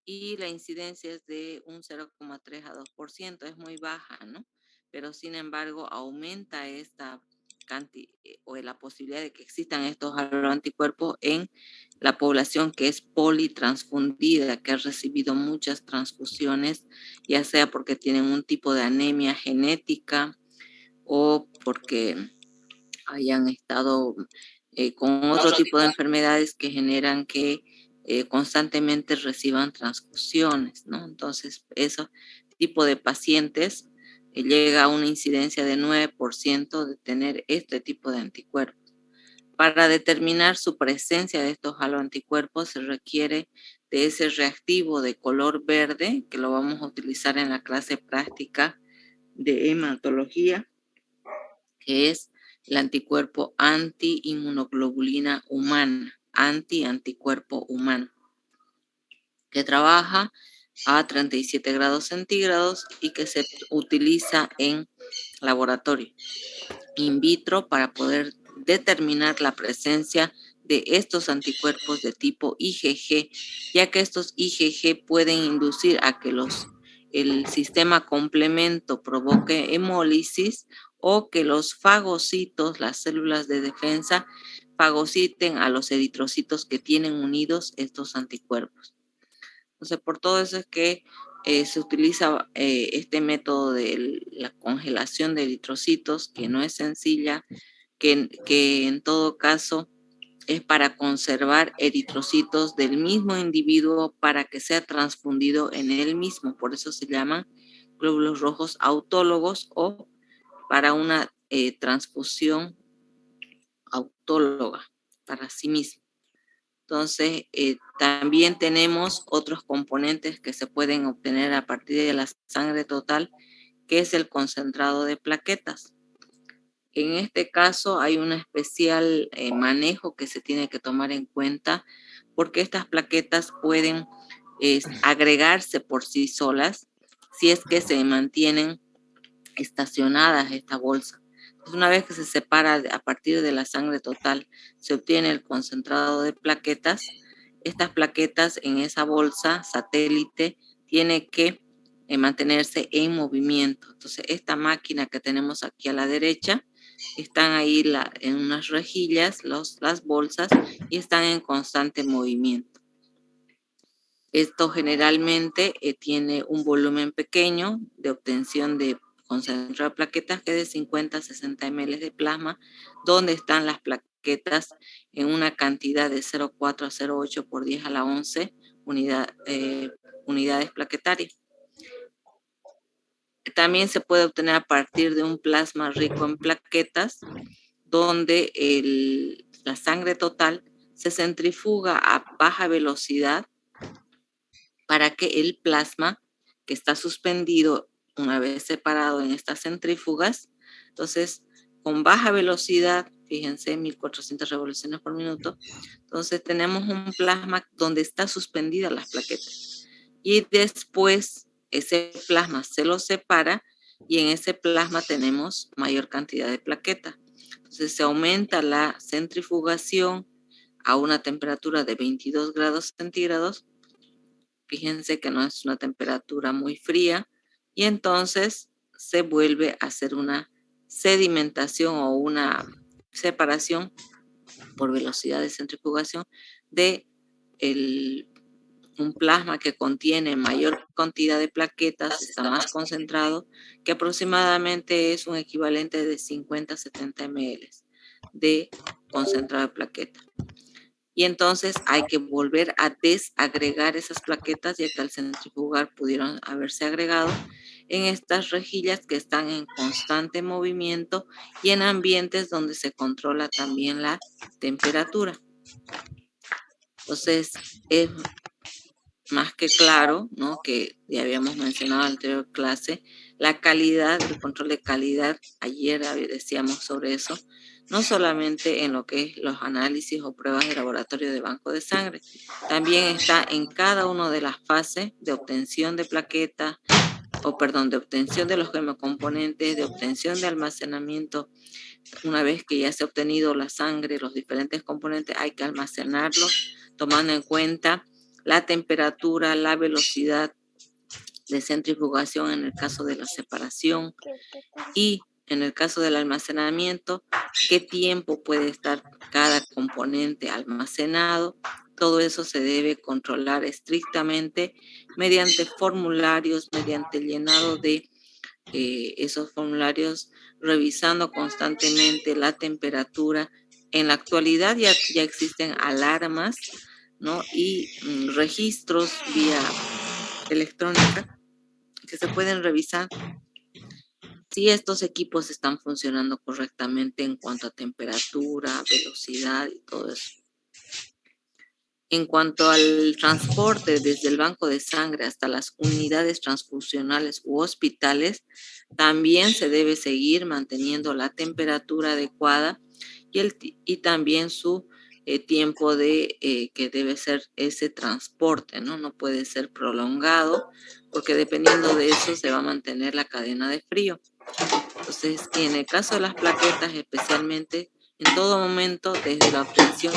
y la incidencia es de un 0,3 a 2%, es muy baja, ¿no? Pero sin embargo aumenta esta o la posibilidad de que existan estos anticuerpos en la población que es politransfundida, que ha recibido muchas transfusiones, ya sea porque tienen un tipo de anemia genética o porque hayan estado con otro tipo de enfermedades que generan que constantemente reciban transfusiones, ¿no? Entonces, ese tipo de pacientes llega a una incidencia de 9% de tener este tipo de anticuerpos. Para determinar su presencia de estos haloanticuerpos se requiere de ese reactivo de color verde, que lo vamos a utilizar en la clase práctica de hematología, que es el anticuerpo anti-inmunoglobulina humana, anticuerpo humano, que trabaja a 37 grados centígrados y que se utiliza en laboratorio in vitro para poder determinar la presencia de estos anticuerpos de tipo IgG, ya que estos IgG pueden inducir a que el sistema complemento provoque hemólisis o que los fagocitos, las células de defensa, fagociten a los eritrocitos que tienen unidos estos anticuerpos. Entonces, por todo eso es que se utiliza este método de la congelación de eritrocitos, que no es sencilla, que en todo caso es para conservar eritrocitos del mismo individuo para que sea transfundido en él mismo. Por eso se llaman glóbulos rojos autólogos o para una transfusión autóloga para sí mismo. Entonces, también tenemos otros componentes que se pueden obtener a partir de la sangre total, que es el concentrado de plaquetas. En este caso hay un especial manejo que se tiene que tomar en cuenta porque estas plaquetas pueden agregarse por sí solas si es que se mantienen estacionadas esta bolsa. Entonces, una vez que se separa a partir de la sangre total, se obtiene el concentrado de plaquetas. Estas plaquetas en esa bolsa satélite tiene que mantenerse en movimiento. Entonces, esta máquina que tenemos aquí a la derecha, están ahí en unas rejillas las bolsas y están en constante movimiento. Esto generalmente tiene un volumen pequeño de obtención de concentrado de plaquetas, que es de 50 a 60 ml de plasma, donde están las plaquetas en una cantidad de 0,4 a 0,8 por 10 a la 11 unidades plaquetarias. También se puede obtener a partir de un plasma rico en plaquetas, donde la sangre total se centrifuga a baja velocidad para que el plasma que está suspendido una vez separado en estas centrífugas, entonces con baja velocidad, fíjense, 1400 revoluciones por minuto, entonces tenemos un plasma donde está suspendida las plaquetas y después ese plasma se lo separa y en ese plasma tenemos mayor cantidad de plaquetas. Entonces se aumenta la centrifugación a una temperatura de 22 grados centígrados. Fíjense que no es una temperatura muy fría y entonces se vuelve a hacer una sedimentación o una separación por velocidad de centrifugación de un plasma que contiene mayor cantidad de plaquetas, está más concentrado, que aproximadamente es un equivalente de 50 a 70 ml de concentrado de plaquetas. Y entonces hay que volver a desagregar esas plaquetas, ya que al centrifugar pudieron haberse agregado en estas rejillas que están en constante movimiento y en ambientes donde se controla también la temperatura. Entonces, es más que claro, ¿no?, que ya habíamos mencionado en la anterior clase, la calidad, el control de calidad, ayer decíamos sobre eso, no solamente en lo que es los análisis o pruebas de laboratorio de banco de sangre, también está en cada una de las fases de obtención de plaquetas, de obtención de los hemocomponentes, de obtención de almacenamiento. Una vez que ya se ha obtenido la sangre, los diferentes componentes, hay que almacenarlos, tomando en cuenta la temperatura, la velocidad de centrifugación en el caso de la separación y en el caso del almacenamiento, qué tiempo puede estar cada componente almacenado. Todo eso se debe controlar estrictamente mediante formularios, mediante el llenado de esos formularios, revisando constantemente la temperatura. En la actualidad ya existen alarmas, ¿no? Y registros vía electrónica que se pueden revisar si estos equipos están funcionando correctamente en cuanto a temperatura, velocidad y todo eso. En cuanto al transporte desde el banco de sangre hasta las unidades transfusionales u hospitales, también se debe seguir manteniendo la temperatura adecuada y también su tiempo de que debe ser ese transporte, ¿no? No puede ser prolongado porque dependiendo de eso se va a mantener la cadena de frío. Entonces, en el caso de las plaquetas especialmente, en todo momento, desde la obtención,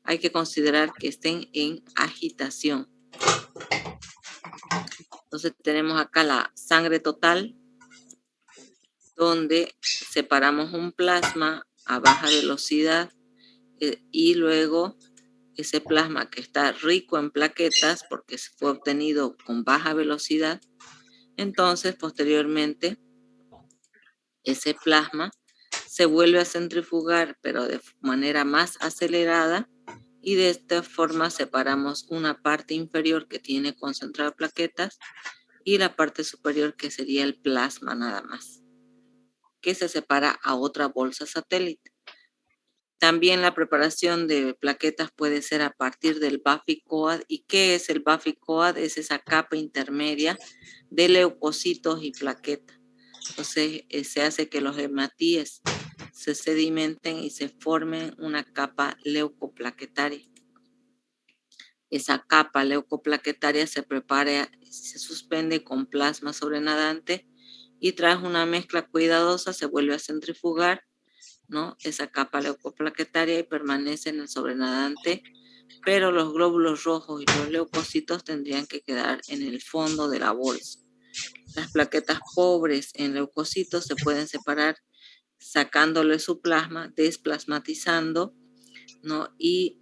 hay que considerar que estén en agitación. Entonces, tenemos acá la sangre total, donde separamos un plasma a baja velocidad y luego ese plasma que está rico en plaquetas porque fue obtenido con baja velocidad, entonces posteriormente ese plasma se vuelve a centrifugar, pero de manera más acelerada, y de esta forma separamos una parte inferior que tiene concentrado plaquetas y la parte superior que sería el plasma nada más, que se separa a otra bolsa satélite. También la preparación de plaquetas puede ser a partir del Buffy-Coad. ¿Y qué es el Buffy-Coad? Es esa capa intermedia de leucocitos y plaquetas. Entonces se hace que los hematíes se sedimenten y se formen una capa leucoplaquetaria. Esa capa leucoplaquetaria se prepara, se suspende con plasma sobrenadante y tras una mezcla cuidadosa se vuelve a centrifugar, ¿no? Esa capa leucoplaquetaria y permanece en el sobrenadante, pero los glóbulos rojos y los leucocitos tendrían que quedar en el fondo de la bolsa. Las plaquetas pobres en leucocitos se pueden separar sacándole su plasma, desplasmatizando, ¿no? Y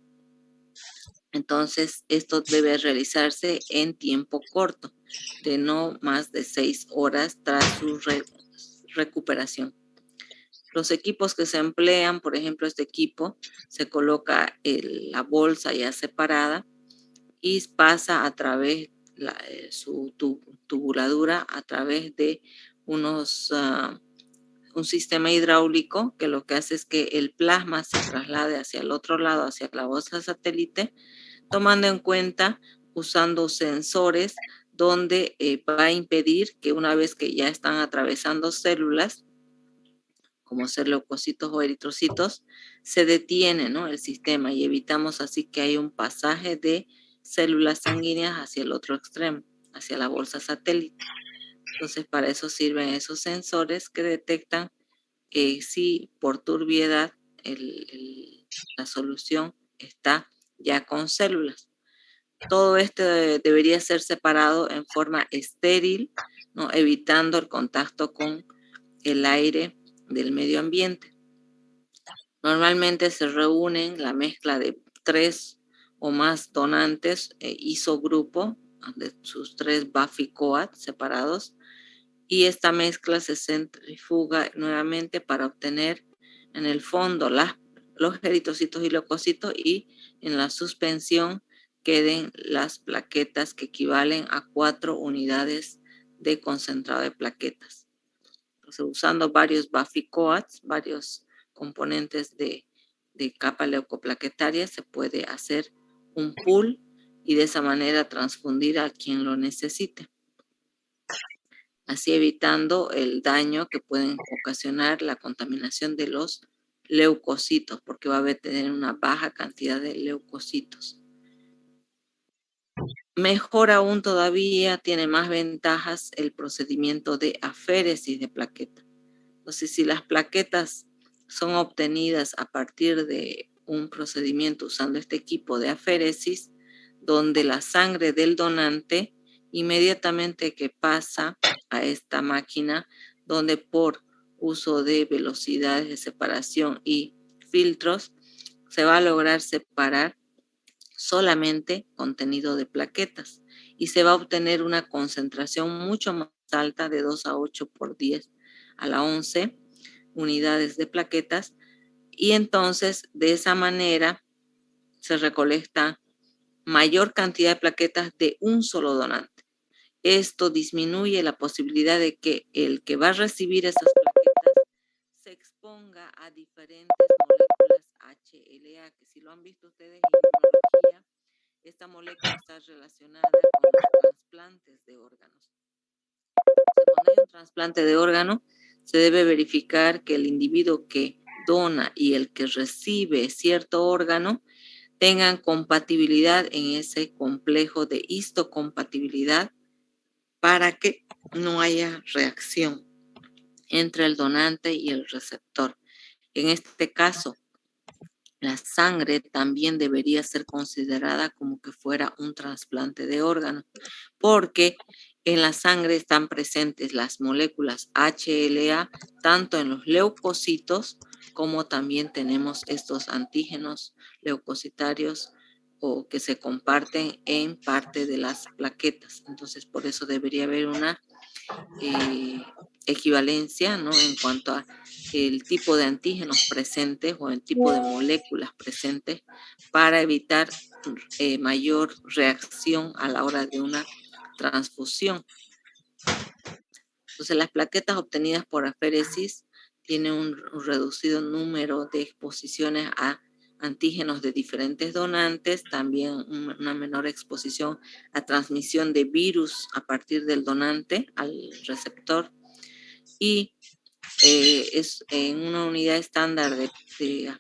entonces esto debe realizarse en tiempo corto, de no más de 6 horas tras su recuperación. Los equipos que se emplean, por ejemplo, este equipo se coloca la bolsa ya separada y pasa a través su tubuladura a través de un sistema hidráulico que lo que hace es que el plasma se traslade hacia el otro lado, hacia la bolsa satélite, tomando en cuenta, usando sensores, donde va a impedir que una vez que ya están atravesando células, como ser leucocitos o eritrocitos, se detiene, ¿no? El sistema y evitamos así que haya un pasaje de células sanguíneas hacia el otro extremo, hacia la bolsa satélite. Entonces, para eso sirven esos sensores que detectan si por turbiedad la solución está ya con células. Todo esto debería ser separado en forma estéril, ¿no? Evitando el contacto con el aire del medio ambiente. Normalmente se reúnen la mezcla de 3 o más donantes isogrupo de sus 3 Buffy-Coad separados, y esta mezcla se centrifuga nuevamente para obtener en el fondo los eritrocitos y leucocitos, y en la suspensión queden las plaquetas que equivalen a 4 unidades de concentrado de plaquetas. Entonces, usando varios Buffy-Coads, varios componentes de capa leucoplaquetaria, se puede hacer un pool y de esa manera transfundir a quien lo necesite, así evitando el daño que pueden ocasionar la contaminación de los leucocitos, porque va a tener una baja cantidad de leucocitos. Mejor aún todavía, tiene más ventajas el procedimiento de aféresis de plaquetas. Entonces, si las plaquetas son obtenidas a partir de un procedimiento usando este equipo de aféresis, donde la sangre del donante inmediatamente que pasa a esta máquina, donde por uso de velocidades de separación y filtros se va a lograr separar solamente contenido de plaquetas y se va a obtener una concentración mucho más alta de 2 a 8 por 10 a la 11 unidades de plaquetas, y entonces de esa manera se recolecta mayor cantidad de plaquetas de un solo donante. Esto disminuye la posibilidad de que el que va a recibir esas plaquetas se exponga a diferentes moléculas HLA, que si lo han visto ustedes en inmunología, esta molécula está relacionada con los trasplantes de órganos. Cuando hay un trasplante de órgano, se debe verificar que el individuo que dona y el que recibe cierto órgano tengan compatibilidad en ese complejo de histocompatibilidad para que no haya reacción entre el donante y el receptor. En este caso, la sangre también debería ser considerada como que fuera un trasplante de órgano, porque en la sangre están presentes las moléculas HLA, tanto en los leucocitos como también tenemos estos antígenos leucocitarios o que se comparten en parte de las plaquetas. Entonces, por eso debería haber una equivalencia, ¿no? En cuanto a el tipo de antígenos presentes o el tipo de moléculas presentes para evitar mayor reacción a la hora de una transfusión. Entonces, las plaquetas obtenidas por aféresis tienen un reducido número de exposiciones a antígenos de diferentes donantes, también una menor exposición a transmisión de virus a partir del donante al receptor, y es en una unidad estándar de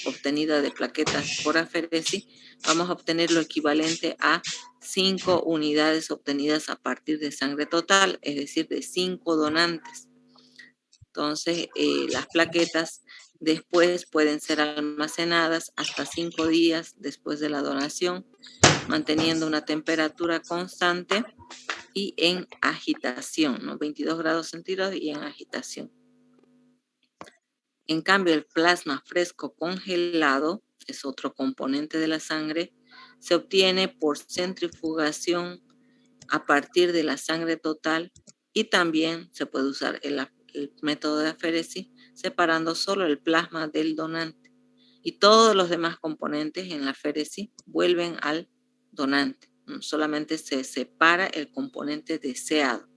obtenida de plaquetas por aféresis, vamos a obtener lo equivalente a 5 unidades obtenidas a partir de sangre total, es decir, de 5 donantes. Entonces, las plaquetas después pueden ser almacenadas hasta 5 días después de la donación, manteniendo una temperatura constante y en agitación, ¿no? 22 grados centígrados y en agitación. En cambio, el plasma fresco congelado, es otro componente de la sangre, se obtiene por centrifugación a partir de la sangre total, y también se puede usar el método de aféresis separando solo el plasma del donante, y todos los demás componentes en la aféresis vuelven al donante. Solamente se separa el componente deseado.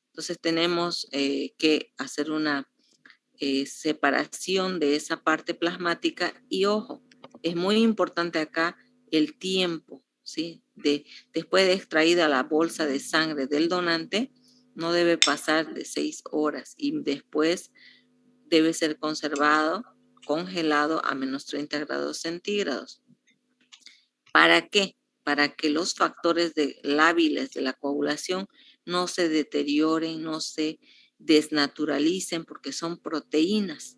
Entonces tenemos que hacer una separación de esa parte plasmática, y ojo, es muy importante acá el tiempo, ¿sí? Después de extraída la bolsa de sangre del donante, no debe pasar de 6 horas y después debe ser conservado, congelado a menos 30 grados centígrados. ¿Para qué? Para que los factores lábiles de la coagulación no se deterioren, no se desnaturalicen, porque son proteínas.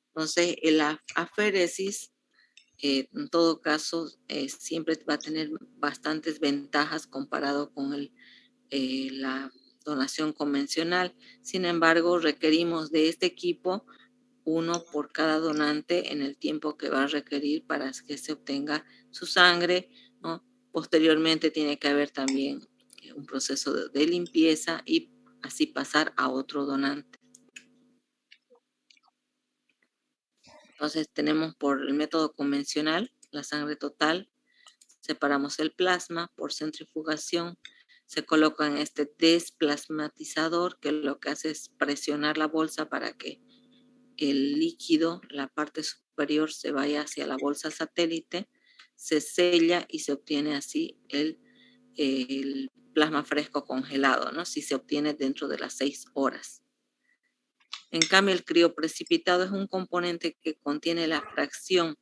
Entonces, la aféresis, en todo caso, siempre va a tener bastantes ventajas comparado con la donación convencional. Sin embargo, requerimos de este equipo uno por cada donante en el tiempo que va a requerir para que se obtenga su sangre, ¿no? Posteriormente tiene que haber también un proceso de limpieza y así pasar a otro donante. Entonces tenemos por el método convencional la sangre total, separamos el plasma por centrifugación, se coloca en este desplasmatizador que lo que hace es presionar la bolsa para que el líquido, la parte superior, se vaya hacia la bolsa satélite, se sella y se obtiene así el plasma fresco congelado, ¿no? Si se obtiene dentro de las 6 horas. En cambio, el crioprecipitado es un componente que contiene la fracción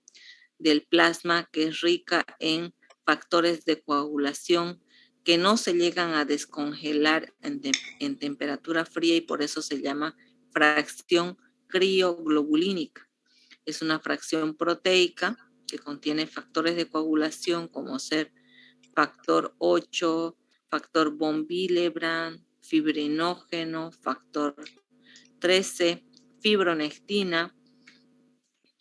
del plasma que es rica en factores de coagulación que no se llegan a descongelar en temperatura fría, y por eso se llama fracción crioglobulínica. Es una fracción proteica que contiene factores de coagulación como ser factor 8, factor von Willebrand, fibrinógeno, factor 13, fibronectina,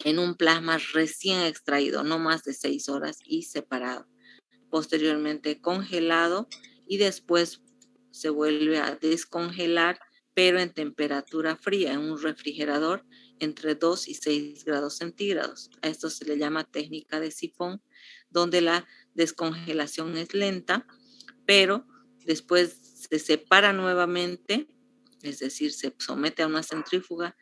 en un plasma recién extraído, no más de 6 horas y separado. Posteriormente congelado y después se vuelve a descongelar, pero en temperatura fría, en un refrigerador entre 2 y 6 grados centígrados. A esto se le llama técnica de sifón, donde la descongelación es lenta, pero después se separa nuevamente, es decir, se somete a una centrífuga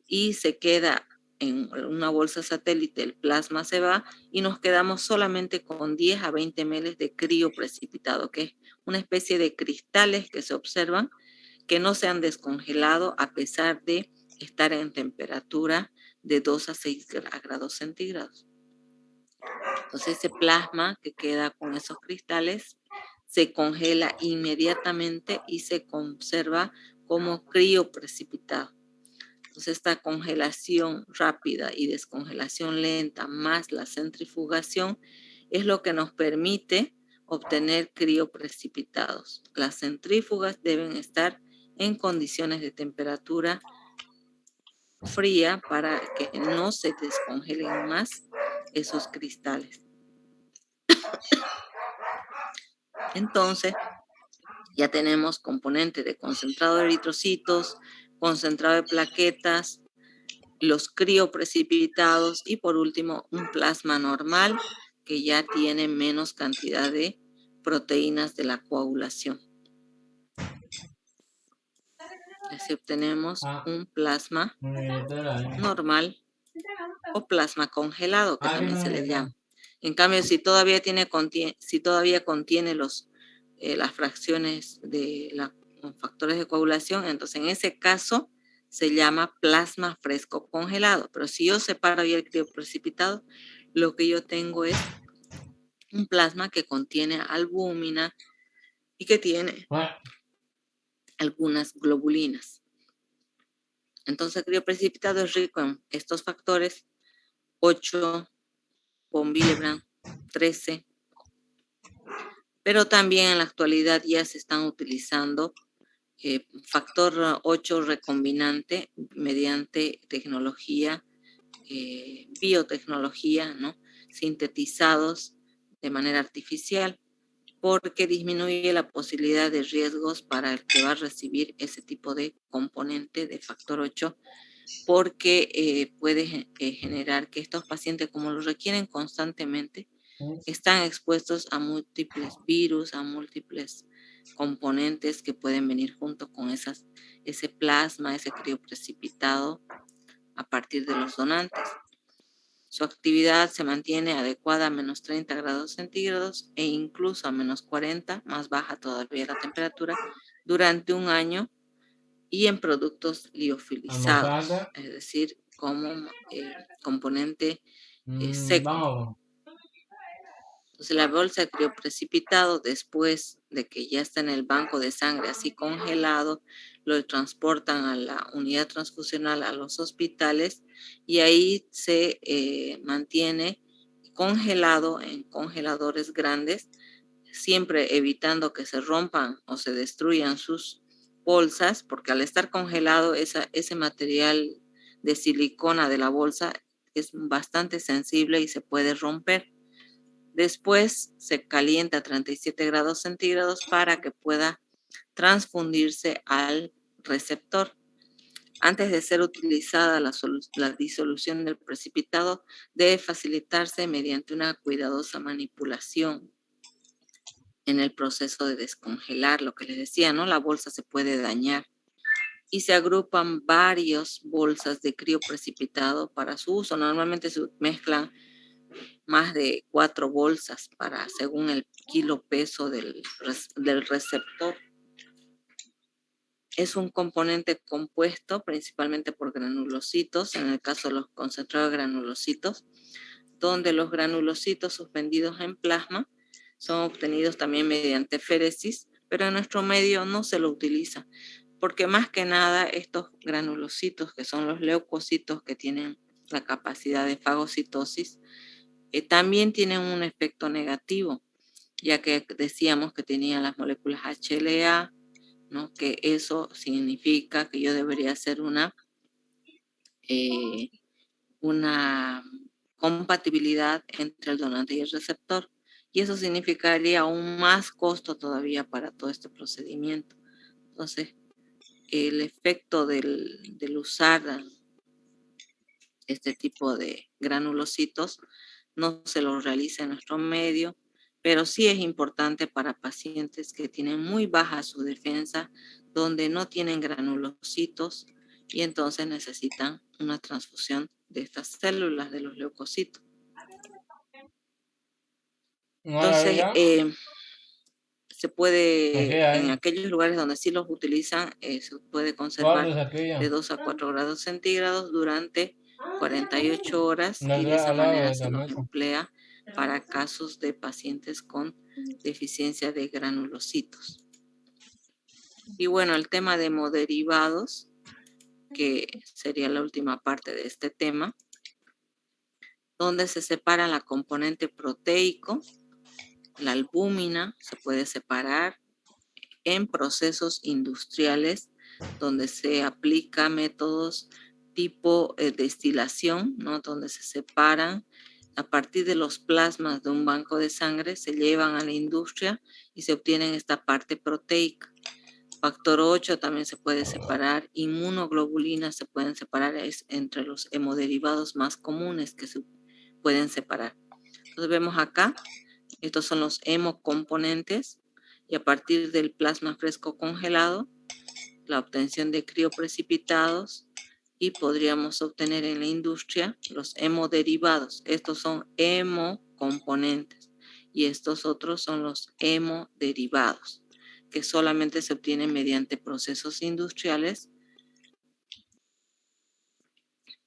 y se queda en una bolsa satélite, el plasma se va y nos quedamos solamente con 10 a 20 ml de crioprecipitado, que es una especie de cristales que se observan que no se han descongelado a pesar de estar en temperatura de 2 a 6 grados centígrados. Entonces ese plasma que queda con esos cristales se congela inmediatamente y se conserva como crioprecipitado. Entonces esta congelación rápida y descongelación lenta más la centrifugación es lo que nos permite obtener crioprecipitados. Las centrífugas deben estar en condiciones de temperatura fría para que no se descongelen más esos cristales. Entonces ya tenemos componente de concentrado de eritrocitos, concentrado de plaquetas, los crioprecipitados y por último un plasma normal que ya tiene menos cantidad de proteínas de la coagulación. Así obtenemos un plasma normal o plasma congelado, que también se le llama. En cambio, si todavía contiene las fracciones de los factores de coagulación, entonces en ese caso se llama plasma fresco congelado. Pero si yo separo ya el crioprecipitado, lo que yo tengo es un plasma que contiene albúmina y que tiene algunas globulinas. Entonces el crioprecipitado es rico en estos factores 8, von Willebrand, 13, pero también en la actualidad ya se están utilizando factor 8 recombinante mediante tecnología, biotecnología, ¿no? Sintetizados de manera artificial, porque disminuye la posibilidad de riesgos para el que va a recibir ese tipo de componente de factor 8, porque puede generar que estos pacientes, como lo requieren constantemente, están expuestos a múltiples virus, a múltiples componentes que pueden venir junto con ese plasma, ese crioprecipitado a partir de los donantes. Su actividad se mantiene adecuada a menos 30 grados centígrados e incluso a menos 40, más baja todavía la temperatura, durante un año y en productos liofilizados, es decir, como componente seco. Entonces la bolsa de crioprecipitado, después de que ya está en el banco de sangre así congelado, lo transportan a la unidad transfusional a los hospitales y ahí se mantiene congelado en congeladores grandes, siempre evitando que se rompan o se destruyan sus bolsas, porque al estar congelado ese material de silicona de la bolsa es bastante sensible y se puede romper. Después se calienta a 37 grados centígrados para que pueda transfundirse al receptor. Antes de ser utilizada la disolución del precipitado, debe facilitarse mediante una cuidadosa manipulación en el proceso de descongelar, lo que les decía, ¿no? La bolsa se puede dañar y se agrupan varias bolsas de crioprecipitado para su uso. Normalmente se mezclan más de 4 bolsas según el kilo peso del receptor. Es un componente compuesto principalmente por granulocitos, en el caso de los concentrados de granulocitos, donde los granulocitos suspendidos en plasma son obtenidos también mediante féresis, pero en nuestro medio no se lo utiliza, porque más que nada estos granulocitos, que son los leucocitos que tienen la capacidad de fagocitosis, También tienen un efecto negativo, ya que decíamos que tenían las moléculas HLA, ¿no? Que eso significa que yo debería hacer una compatibilidad entre el donante y el receptor. Y eso significaría aún más costo todavía para todo este procedimiento. Entonces, el efecto del usar este tipo de granulocitos no se lo realiza en nuestro medio, pero sí es importante para pacientes que tienen muy baja su defensa, donde no tienen granulocitos y entonces necesitan una transfusión de estas células, de los leucocitos. Entonces, se puede, en aquellos lugares donde sí los utilizan, se puede conservar de 2 a 4 grados centígrados durante 48 horas y de esa manera se los emplea para casos de pacientes con deficiencia de granulocitos. Y bueno, el tema de hemoderivados, que sería la última parte de este tema, donde se separa la componente proteico, la albúmina se puede separar en procesos industriales donde se aplica métodos tipo destilación, ¿no? Donde se separan a partir de los plasmas de un banco de sangre, se llevan a la industria y se obtienen esta parte proteica. Factor 8 también se puede separar, inmunoglobulinas se pueden separar, es entre los hemoderivados más comunes que se pueden separar. Entonces vemos acá, estos son los hemocomponentes y a partir del plasma fresco congelado, la obtención de crioprecipitados y podríamos obtener en la industria los hemoderivados. Estos son hemocomponentes y estos otros son los hemoderivados, que solamente se obtienen mediante procesos industriales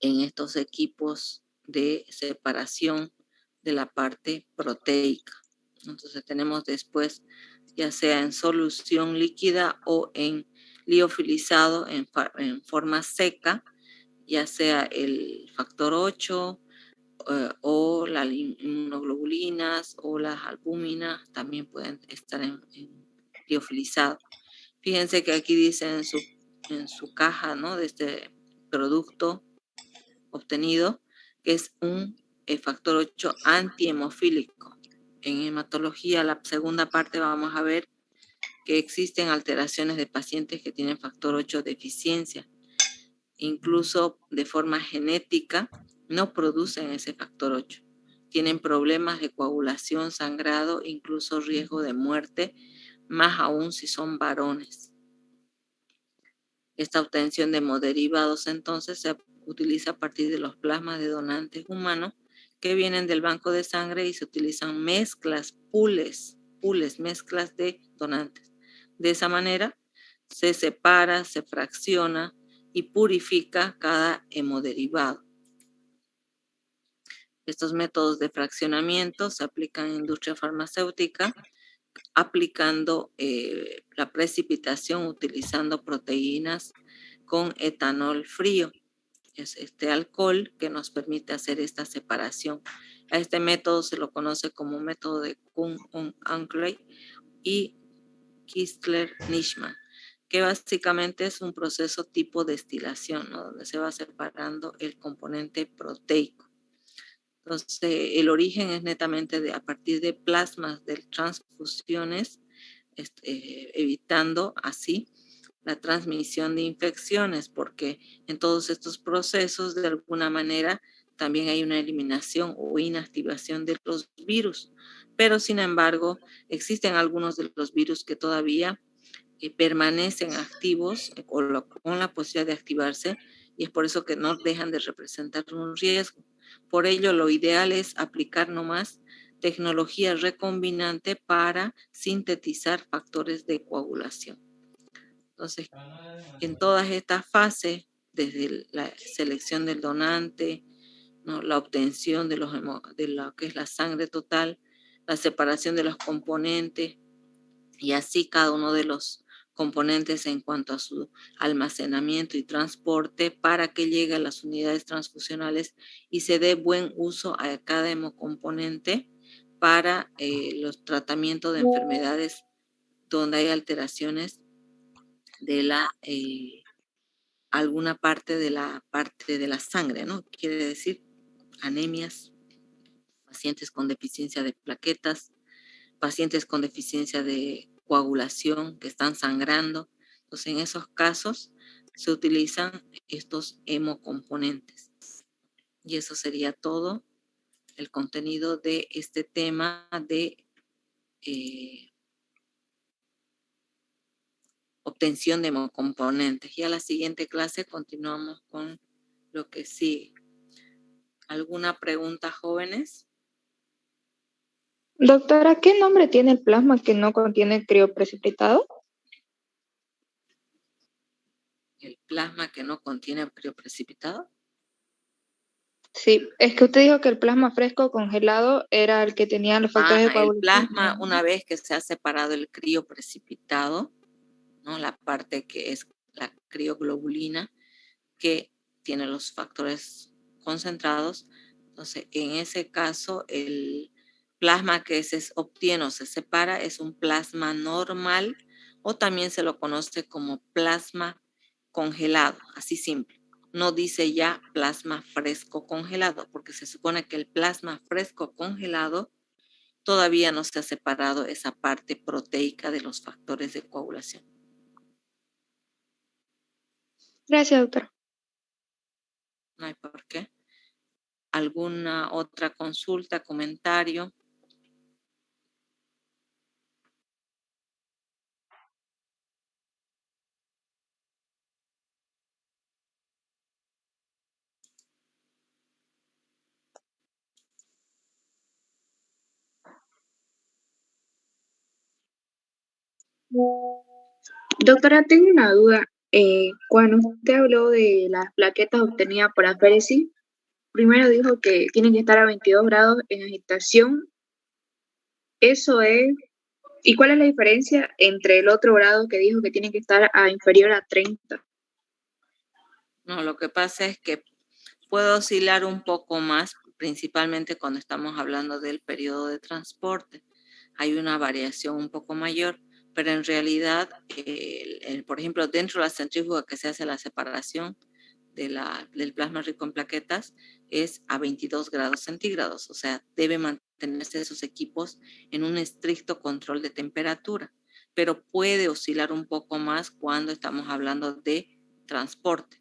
en estos equipos de separación de la parte proteica. Entonces tenemos después, ya sea en solución líquida o en liofilizado en forma seca, ya sea el factor 8 o las inmunoglobulinas o las albúminas también pueden estar en liofilizado. Fíjense que aquí dice en su caja, ¿no? De este producto obtenido, que es un factor 8 antihemofílico. En hematología, la segunda parte, vamos a ver que existen alteraciones de pacientes que tienen factor 8 deficiencia. Incluso de forma genética, no producen ese factor 8. Tienen problemas de coagulación, sangrado, incluso riesgo de muerte, más aún si son varones. Esta obtención de hemoderivados entonces se utiliza a partir de los plasmas de donantes humanos que vienen del banco de sangre y se utilizan mezclas, mezclas de donantes. De esa manera se separa, se fracciona y purifica cada hemoderivado. Estos métodos de fraccionamiento se aplican en industria farmacéutica aplicando la precipitación utilizando proteínas con etanol frío. Es este alcohol que nos permite hacer esta separación. A este método se lo conoce como método de Kuhn-Unckel y Kistler-Nishman, que básicamente es un proceso tipo destilación, ¿no? Donde se va separando el componente proteico. Entonces, el origen es netamente a partir de plasmas de transfusiones, evitando así la transmisión de infecciones, porque en todos estos procesos, de alguna manera, también hay una eliminación o inactivación de los virus. Pero, sin embargo, existen algunos de los virus que todavía permanecen activos con la posibilidad de activarse y es por eso que no dejan de representar un riesgo. Por ello, lo ideal es aplicar nomás tecnología recombinante para sintetizar factores de coagulación. Entonces, en todas estas fases, desde la selección del donante, ¿no? La obtención de lo que es la sangre total, la separación de los componentes y así cada uno de los componentes en cuanto a su almacenamiento y transporte para que llegue a las unidades transfusionales y se dé buen uso a cada hemocomponente para los tratamientos de enfermedades donde hay alteraciones de la alguna parte de la sangre, ¿no? Quiere decir anemias, pacientes con deficiencia de plaquetas, pacientes con deficiencia de coagulación que están sangrando. Entonces, en esos casos se utilizan estos hemocomponentes. Y eso sería todo el contenido de este tema de obtención de hemocomponentes. Y a la siguiente clase continuamos con lo que sigue. ¿Alguna pregunta, jóvenes? Doctora, ¿qué nombre tiene el plasma que no contiene crioprecipitado? ¿El plasma que no contiene crioprecipitado? Sí, es que usted dijo que el plasma fresco congelado era el que tenía los factores de El coagulación. plasma, una vez que se ha separado el crioprecipitado, ¿no? La parte que es la crioglobulina, que tiene los factores concentrados. Entonces, en ese caso, el plasma que se obtiene o se separa es un plasma normal, o también se lo conoce como plasma congelado, así simple. No dice ya plasma fresco congelado, porque se supone que el plasma fresco congelado todavía no se ha separado esa parte proteica de los factores de coagulación. Gracias, doctora. No hay por qué. ¿Alguna otra consulta, comentario? Doctora, tengo una duda. Cuando usted habló de las plaquetas obtenidas por aféresis, primero dijo que tienen que estar a 22 grados en agitación. Eso es... ¿Y cuál es la diferencia entre el otro grado que dijo que tiene que estar a inferior a 30? No, lo que pasa es que puede oscilar un poco más, principalmente cuando estamos hablando del periodo de transporte. Hay una variación un poco mayor, pero en realidad, por ejemplo, dentro de la centrífuga que se hace la separación del plasma rico en plaquetas es a 22 grados centígrados, o sea, debe mantenerse esos equipos en un estricto control de temperatura, pero puede oscilar un poco más cuando estamos hablando de transporte.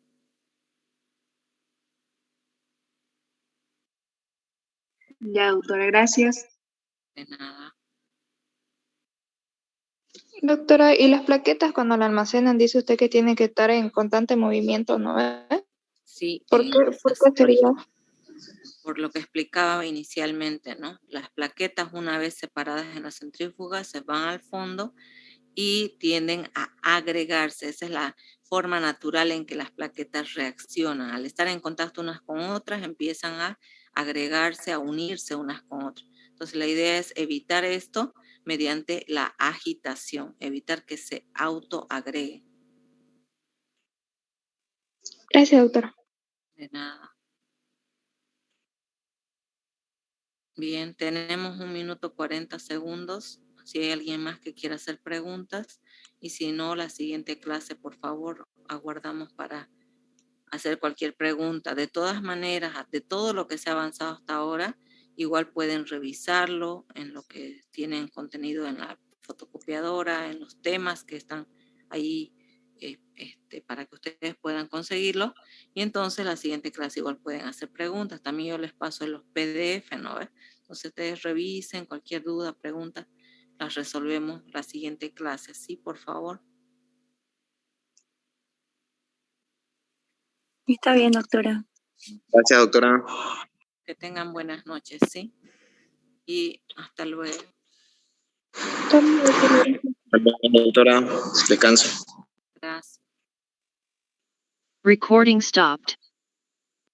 Ya, doctora, gracias. De nada. Doctora, ¿y las plaquetas cuando la almacenan, dice usted que tienen que estar en constante movimiento, ¿no? Sí, ¿Por qué sería? por lo que explicaba inicialmente, ¿no? Las plaquetas, una vez separadas en la centrífuga, se van al fondo y tienden a agregarse. Esa es la forma natural en que las plaquetas reaccionan. Al estar en contacto unas con otras, empiezan a agregarse, a unirse unas con otras. Entonces, la idea es evitar esto mediante la agitación, evitar que se autoagreguen. Gracias, doctora. De nada. Bien, tenemos 1 minuto 40 segundos. Si hay alguien más que quiera hacer preguntas, y si no, la siguiente clase, por favor, aguardamos para hacer cualquier pregunta. De todas maneras, de todo lo que se ha avanzado hasta ahora, igual pueden revisarlo en lo que tienen contenido en la fotocopiadora, en los temas que están ahí para que ustedes puedan conseguirlo. Y entonces la siguiente clase igual pueden hacer preguntas. También yo les paso en los PDF, ¿no? Entonces ustedes revisen cualquier duda, pregunta, las resolvemos la siguiente clase. Sí, por favor. Está bien, doctora. Gracias, doctora. Que tengan buenas noches, ¿sí? Y hasta luego. Hasta luego. Doctora, descanso. Gracias. Recording stopped.